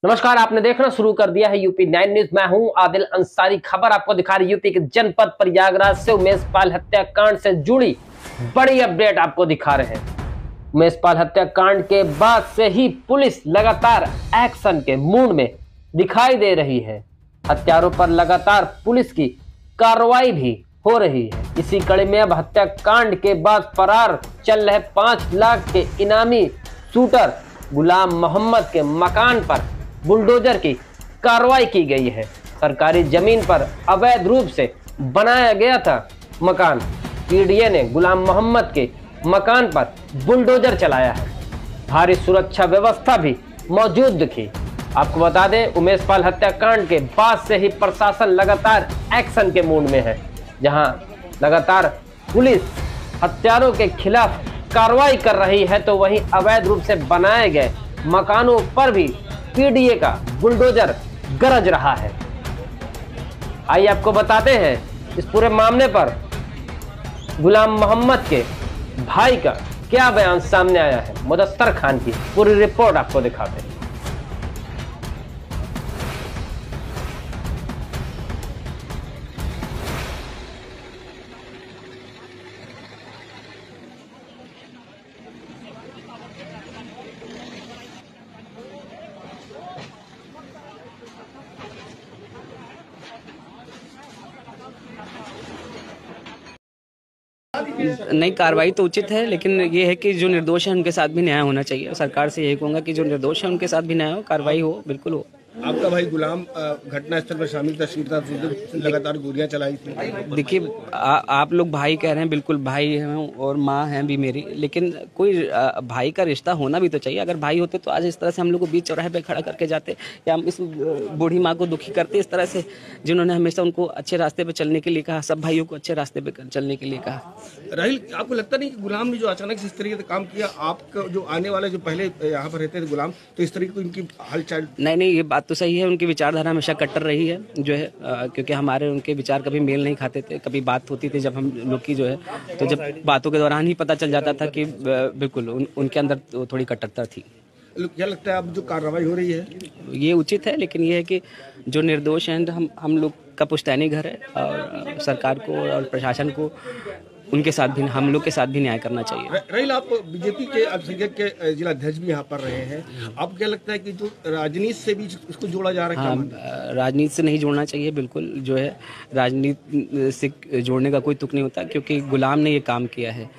नमस्कार, आपने देखना शुरू कर दिया है यूपी 9 न्यूज। मैं हूं आदिल अंसारी। खबर आपको दिखा रही यूपी के जनपद प्रयागराज से उमेश पाल हत्याकांड से जुड़ी बड़ी अपडेट आपको दिखा रहे हैं। उमेश पाल हत्याकांड के बाद से ही पुलिस लगातार एक्शन के मूड में दिखाई दे रही है। हत्यारों पर लगातार पुलिस की कार्रवाई भी हो रही है। इसी कड़ी में अब हत्याकांड के बाद फरार चल रहे 5 लाख के इनामी शूटर गुलाम मोहम्मद के मकान पर बुलडोजर की कार्रवाई की गई है। सरकारी जमीन पर अवैध रूप से बनाया गया था मकान। पीडीए ने गुलाम मोहम्मद के मकान पर बुलडोजर चलाया है। भारी सुरक्षा व्यवस्था भी मौजूद थी। आपको बता दें, उमेश पाल हत्याकांड के बाद से ही प्रशासन लगातार एक्शन के मूड में है। जहां लगातार पुलिस हत्यारों के खिलाफ कार्रवाई कर रही है, तो वहीं अवैध रूप से बनाए गए मकानों पर भी पीडीए का बुलडोजर गरज रहा है। आइए आपको बताते हैं इस पूरे मामले पर गुलाम मोहम्मद के भाई का क्या बयान सामने आया है। मुदस्सर खान की पूरी रिपोर्ट आपको दिखाते हैं। नहीं, कार्रवाई तो उचित है, लेकिन ये है कि जो निर्दोष है उनके साथ भी न्याय होना चाहिए। सरकार से यही कहूँगा कि जो निर्दोष है उनके साथ भी न्याय हो, कार्रवाई हो, बिल्कुल हो। आपका भाई गुलाम घटनास्थल पर शामिल था, लगातार गोलियां चलाई थी। देखिए, आप लोग भाई कह रहे हैं, बिल्कुल भाई हैं और माँ हैं भी मेरी, लेकिन कोई भाई का रिश्ता होना भी तो चाहिए। अगर भाई होते तो आज इस तरह से हम लोग को बीच चौराहे पे खड़ा करके जाते, या हम इस बूढ़ी माँ को दुखी करते इस तरह से, जिन्होंने हमेशा उनको अच्छे रास्ते पे चलने के लिए कहा, सब भाइयों को अच्छे रास्ते पे चलने के लिए कहा। राहिल, आपको लगता नहीं कि गुलाम ने जो अचानक से इस तरीके से काम किया, आपका जो आने वाले जो पहले यहाँ पर रहते थे गुलाम, तो इस तरीके को इनकी हालचाल? नहीं, ये बात तो सही है। उनकी विचारधारा हमेशा कट्टर रही है जो है, क्योंकि हमारे उनके विचार कभी मेल नहीं खाते थे। कभी बात होती थी जब हम लोग की जो है, तो जब बातों के दौरान ही पता चल जाता था कि बिल्कुल उनके अंदर थोड़ी कट्टरता थी। क्या लगता है अब जो कार्रवाई हो रही है ये उचित है, लेकिन ये है कि जो निर्दोष हैं, हम लोग का पुश्तैनी घर है, और सरकार को और प्रशासन को उनके साथ भी, हम लोग के साथ भी न्याय करना चाहिए। राहिल, आप बीजेपी के अल्पसंख्यक के जिला अध्यक्ष भी यहाँ पर रहे हैं। आपको क्या लगता है कि जो राजनीति से भी इसको जोड़ा जा रहा है? हाँ, राजनीति से नहीं जोड़ना चाहिए, बिल्कुल जो है राजनीति से जोड़ने का कोई तुक नहीं होता, क्योंकि गुलाम ने ये काम किया है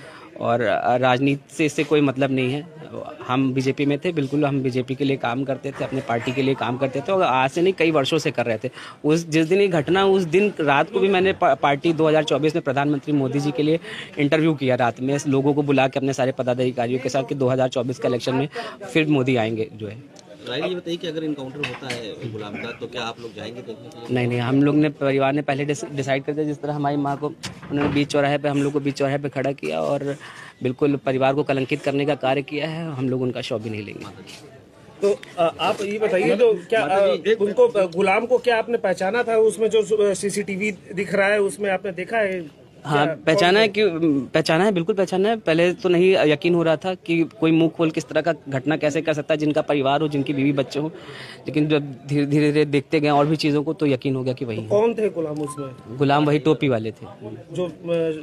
और राजनीति से इससे कोई मतलब नहीं है। हम बीजेपी में थे, बिल्कुल हम बीजेपी के लिए काम करते थे, अपने पार्टी के लिए काम करते थे, और आज से नहीं कई वर्षों से कर रहे थे। जिस दिन ये घटना, उस दिन रात को भी मैंने पार्टी 2024 में प्रधानमंत्री मोदी जी के लिए इंटरव्यू किया रात में, लोगों को बुला के अपने सारे पदाधिकारियों के साथ, कि 2024 के इलेक्शन में फिर मोदी आएंगे जो है। राहिल, ये बताइए कि अगर इनकाउंटर होता है गुलाम का, तो क्या आप लोग जाएंगे देखने के लिए? नहीं, हम लोग ने, परिवार ने पहले डिसाइड कर दिया। जिस तरह हमारी माँ को उन्होंने बीच चौराहे पे, हम लोग को बीच चौराहे पे खड़ा किया और बिल्कुल परिवार को कलंकित करने का कार्य किया है, हम लोग उनका शव भी नहीं लेंगे। तो आप ये बताइए, तो क्या उनको, गुलाम को क्या आपने पहचाना था? उसमें जो सीसीटीवी दिख रहा है उसमें आपने देखा है? हाँ, पहचाना है, बिल्कुल पहचाना है। पहले तो नहीं यकीन हो रहा था कि कोई मुंह खोल किस तरह का घटना कैसे कर सकता है, जिनका परिवार हो, जिनकी बीवी बच्चे हो, लेकिन जब धीरे धीरे देखते गए और भी चीज़ों को, तो यकीन हो गया कि वही। तो कौन थे गुलाम उसमें? गुलाम वही टोपी वाले थे, जो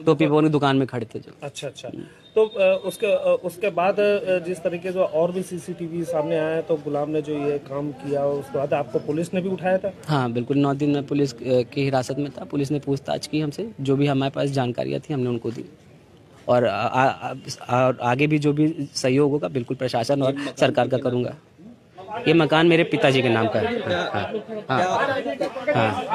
टोपी वाली दुकान में खड़े थे जो। अच्छा। तो उसके बाद जिस तरीके से और भी सीसीटीवी सामने आया है, तो गुलाम ने जो ये काम किया, उसके बाद आपको पुलिस ने भी उठाया था? हाँ, बिल्कुल 9 दिन में पुलिस की हिरासत में था। पुलिस ने पूछताछ की हमसे, जो भी हमारे पास जानकारियाँ थी हमने उनको दी, और आगे भी जो भी सहयोग होगा बिल्कुल प्रशासन और सरकार का करूँगा। ये मकान मेरे पिताजी के नाम का है। हाँ।